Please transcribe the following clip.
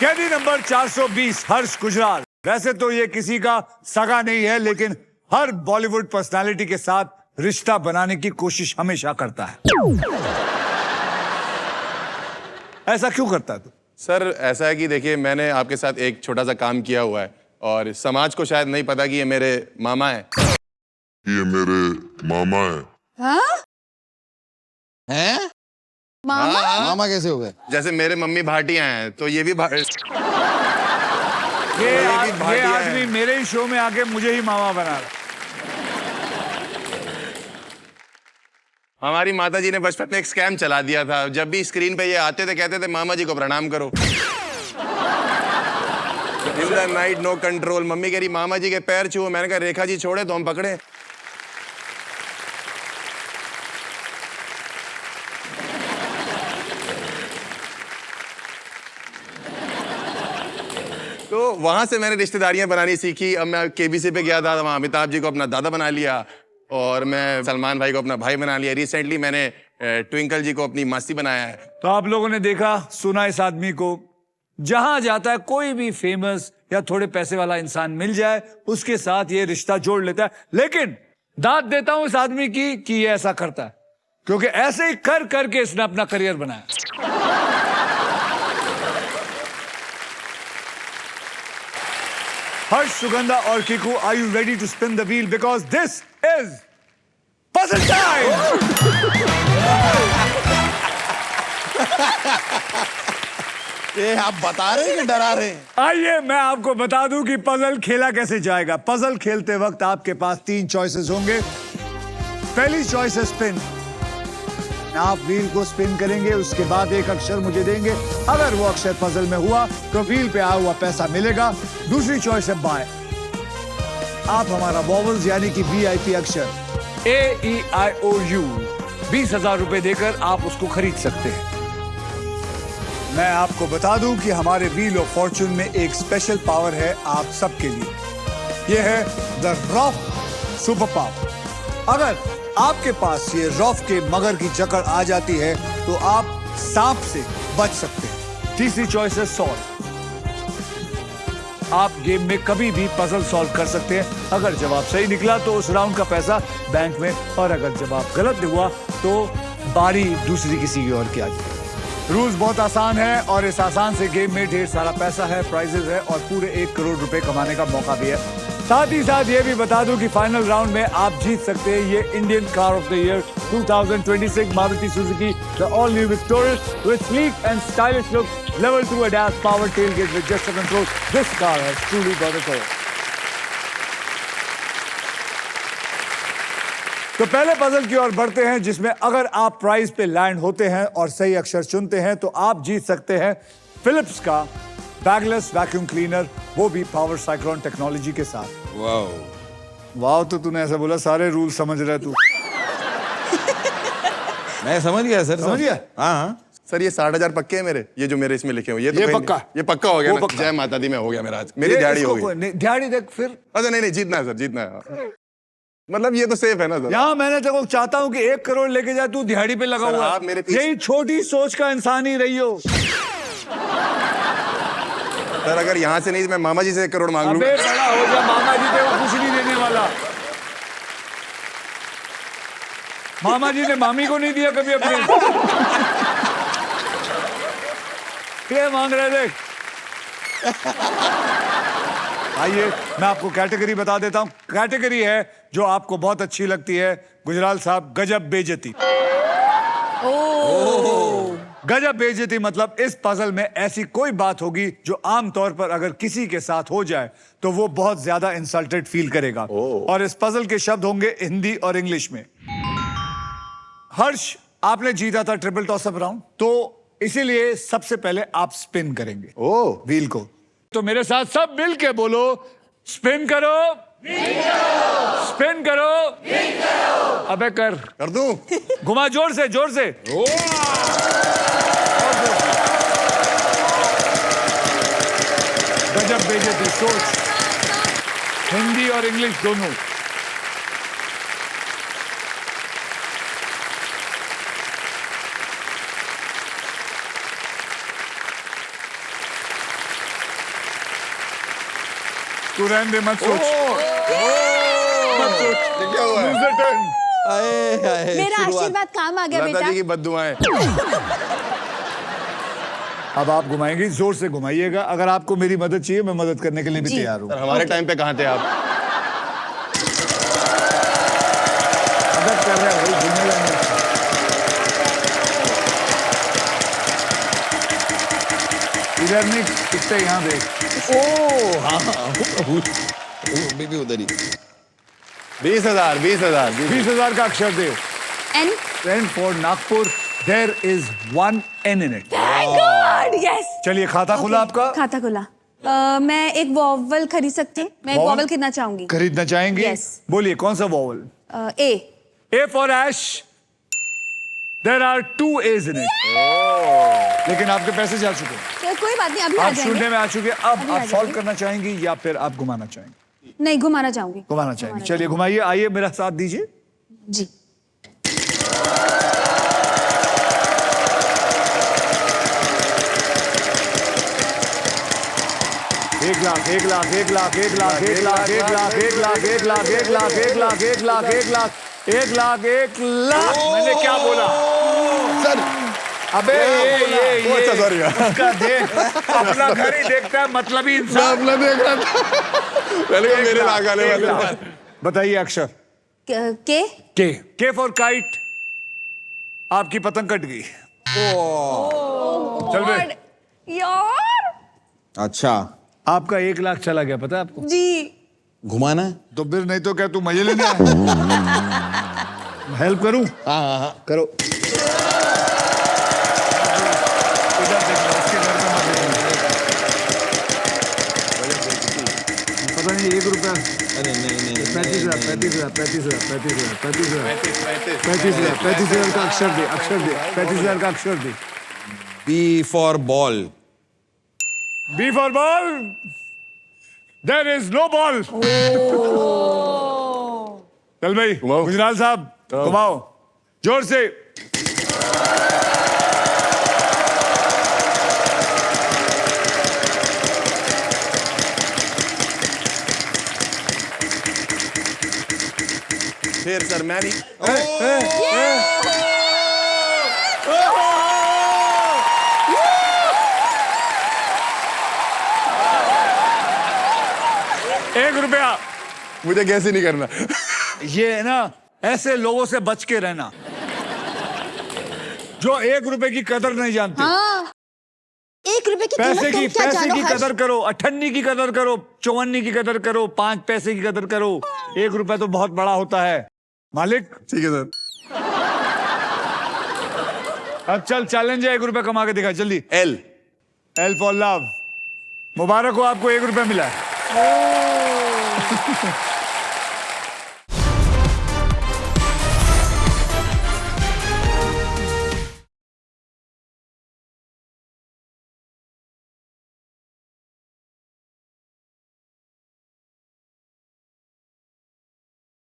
कैदी नंबर 420 हर्ष गुजराल। वैसे तो ये किसी का सगा नहीं है, लेकिन हर बॉलीवुड पर्सनालिटी के साथ रिश्ता बनाने की कोशिश हमेशा करता है। ऐसा क्यों करता है तू? सर ऐसा है कि देखिए, मैंने आपके साथ एक छोटा सा काम किया हुआ है और समाज को शायद नहीं पता कि ये मेरे मामा हैं। ये मेरे मामा हैं। हाँ? हैं? मामा? मामा कैसे हो गए? जैसे मेरे मम्मी भाटिया हैं तो ये भी ये भाटिया आदमी है। मेरे ही शो में आके मुझे ही मामा बना रहा। हमारी माताजी ने बचपन में एक स्कैम चला दिया था। जब भी स्क्रीन पे ये आते थे कहते थे मामा जी को प्रणाम करो। In the night no control. Mummy कह रही मामा जी के पैर छुओ। मैंने कहा रेखा जी छोड़े तो हम पकड़े। तो वहां से मैंने रिश्तेदारियां बनानी सीखी। अब मैं केबीसी पे गया था, वहां अमिताभ जी को अपना दादा बना लिया और मैं सलमान भाई को अपना भाई बना लिया। रिसेंटली मैंने ट्विंकल जी को अपनी मासी बनाया है। तो आप लोगों ने देखा सुना इस आदमी को। जहां जाता है कोई भी फेमस या थोड़े पैसे वाला इंसान मिल जाए, उसके साथ ये रिश्ता जोड़ लेता है। लेकिन दाद देता हूं इस आदमी की कि ये ऐसा करता है, क्योंकि ऐसे ही कर करके इसने अपना करियर बनाया। हर्ष, सुगंधा और Kiku, are you ready to spin the wheel? Because this is puzzle time. ये आप बता रहे हैं कि डरा रहे हैं? आइए मैं आपको बता दूं कि पजल खेला कैसे जाएगा। पजल खेलते वक्त आपके पास 3 चॉइसेस होंगे। पहली चॉइस है स्पिन। आप व्हील को स्पिन करेंगे, उसके बाद एक अक्षर मुझे देंगे। अगर वो अक्षर पजल में हुआ तो व्हील पे आया हुआ पैसा मिलेगा। दूसरी चॉइस है बाय। आप हमारा वॉवल्स यानी कि VIP अक्षर AEIOU 20,000 रुपए देकर आप उसको खरीद सकते हैं। मैं आपको बता दूं कि हमारे व्हील ऑफ फॉर्चून में एक स्पेशल पावर है आप सबके लिए। यह है द रॉफ सुपर पावर। अगर आपके पास ये रॉफ के मगर की जकड़ आ जाती है तो आप सांप से बच सकते हैं। तीसरी चॉइस है सॉल्व। आप गेम में कभी भी पजल सॉल्व कर सकते हैं। अगर जवाब सही निकला तो उस राउंड का पैसा बैंक में, और अगर जवाब गलत हुआ तो बारी दूसरी किसी की और की आ जाएगी। रूल्स बहुत आसान है और इस आसान से गेम में ढेर सारा पैसा है, प्राइजेस है और पूरे 1 करोड़ रुपए कमाने का मौका भी है। साथ ही साथ ये भी बता दूं कि फाइनल राउंड में आप जीत सकते हैं ये Indian car of the year 2026 Maruti Suzuki the all new victorious with sleek and stylish look, level 2 ADAS power tailgate with gesture control. This car has truly got it all. तो पहले puzzle की ओर बढ़ते हैं, जिसमें अगर आप प्राइज पे land होते हैं और सही अक्षर चुनते हैं तो आप जीत सकते हैं फिलिप्स का बैगलेस वैक्यूम क्लीनर, वो भी पावर साइक्लोन टेक्नोलॉजी के साथ। वाह, तो तूने ऐसा बोला सारे रूल समझ रहा है तू। मैं समझ गया सर। समझ गया? हाँ। सर ये 60,000 पक्के हैं मेरे, ये जो मेरे इसमें लिखे हुए। ये कहीं- पक्का? ये पक्का हो गया वो ना? पक्का। जय माता दी में हो गया मेरा आज। मेरी दिहाड़ी हो गई। दिहाड़ी देख फिर। अच्छा नहीं जीतना है सर, जीतना है। मतलब ये तो सेफ है ना सर? यहाँ मैंने तेको चाहता हूँ कि 1 करोड़ लेके जा, तू दिहाड़ी पे लगा सर, हुआ। आप मेरे पीछे- यही छोटी सोच का इंसान ही रही हो। सर अगर यहाँ से नहीं मैं मामा जी से 1 करोड़ मांग अबे लूंगा। बड़ा हो गया, मामा जी तेरे को कुछ नहीं देने वाला। मामा जी ने मामी को नहीं दिया कभी अपने। ये मांग रहे देख। आइए मैं आपको कैटेगरी बता देता हूं। कैटेगरी है जो आपको बहुत अच्छी लगती है। गुजराल साहब, गजब बेइज्जती। गजब बेइज्जती मतलब इस पजल में ऐसी कोई बात होगी जो आमतौर पर अगर किसी के साथ हो जाए तो वो बहुत ज्यादा इंसल्टेड फील करेगा। और इस पजल के शब्द होंगे हिंदी और इंग्लिश में। हर्ष, आपने जीता था ट्रिपल टॉस अप राउंड, तो इसीलिए सबसे पहले आप स्पिन करेंगे व्हील को। तो मेरे साथ सब मिल के बोलो, स्पिन करो, स्पिन करो। अबे कर दूं? घुमा जोर से, जोर से। गजब बेइज्जती सोच, हिंदी और इंग्लिश दोनों। तू रहने दे, मत सोच, मत सोच। ये क्या हुआ है? Lose the turn। मेरा आशीर्वाद काम आ गया लता बेटा। जी की बद्दुआएं। अब आप घुमाएंगे, जोर से घुमाइएगा। अगर आपको मेरी मदद चाहिए, मैं मदद करने के लिए भी जी। तैयार हूँ। सर हमारे टाइम पे कहाँ थे आप? मदद कर रहे हैं भाई, घूमेगा नहीं। इधर नहीं, कितने यहाँ देख। अभी भी उधर ही 20,000 20,000 20,000 का अक्षर दे। N. N for Nagpur, there is one N in it। Thank God, yes. चलिए, खाता खुला आपका? खाता खुला। मैं एक वॉवल खरीद सकती हूँ? मैं एक Vowel? वॉवल खरीदना चाहूंगी। खरीदना चाहेंगी? Yes। बोलिए, कौन सा vowel? A. A for Ash, there are 2 A's in it। लेकिन आपके पैसे जा चुके हैं। कोई बात नहीं, अभी आ आप जाएंगे। शून्य में आ चुके हैं। अब अभी आ आप सॉल्व जाएंगे। करना चाहेंगी या फिर आप घुमाना चाहेंगी? नहीं, घुमाना चाहूंगी। घुमाना चाहेंगी। चलिए घुमाइए, आइए मेरा साथ दीजिए। जी। एक लाख, एक लाख, एक लाख, एक लाख, एक लाख, एक लाख, एक लाख, एक लाख, एक लाख, एक लाख, एक लाख, एक लाख, एक लाख, एक लाख। मैंने क्या बोला? सर अबे ये अच्छा, sorry। उसका देख, अपना घर ही देखता है, मतलब ही मैं इंसान। अपना देख रहा था। पहले वो मेरे लाख आने वाले थे। बताइए अक्षर। के। के फॉर काइट। आपकी पतंग कट गई। चल बे। यार। अच्छा आपका 1 लाख चला गया, पता है आपको? जी। घुमाना है। तो फिर नहीं तो क्या तू मजे लेने आया? हेल्प करूं? हाँ करो। इधर देखना, उसके घर पे मत देखना। पता नहीं, 1 रुपया। अरे नहीं 35,000 का अक्षर दे, अक्षर दे। 35,000 का अक्षर दे। B for ball. B for ball. There is no ball. चल भाई, घुमाओ। गुजराल साहब, घुमाओ जोर से। फिर सर मैं नहीं। ₹1। मुझे कैसे नहीं करना। ये है ना, ऐसे लोगों से बच के रहना जो ₹1 की कदर नहीं जानते। हाँ। 1 रुपए की कीमत तुम क्या जानो की हर्ष? कदर करो, 58 की कदर करो, 54 की कदर करो, 5 पैसे की कदर करो। ₹1 तो बहुत बड़ा होता है मालिक। ठीक है सर। अब चल, चैलेंज है, ₹1 कमा के दिखा जल्दी। एल। L for love। मुबारक हो, आपको ₹1 मिला है।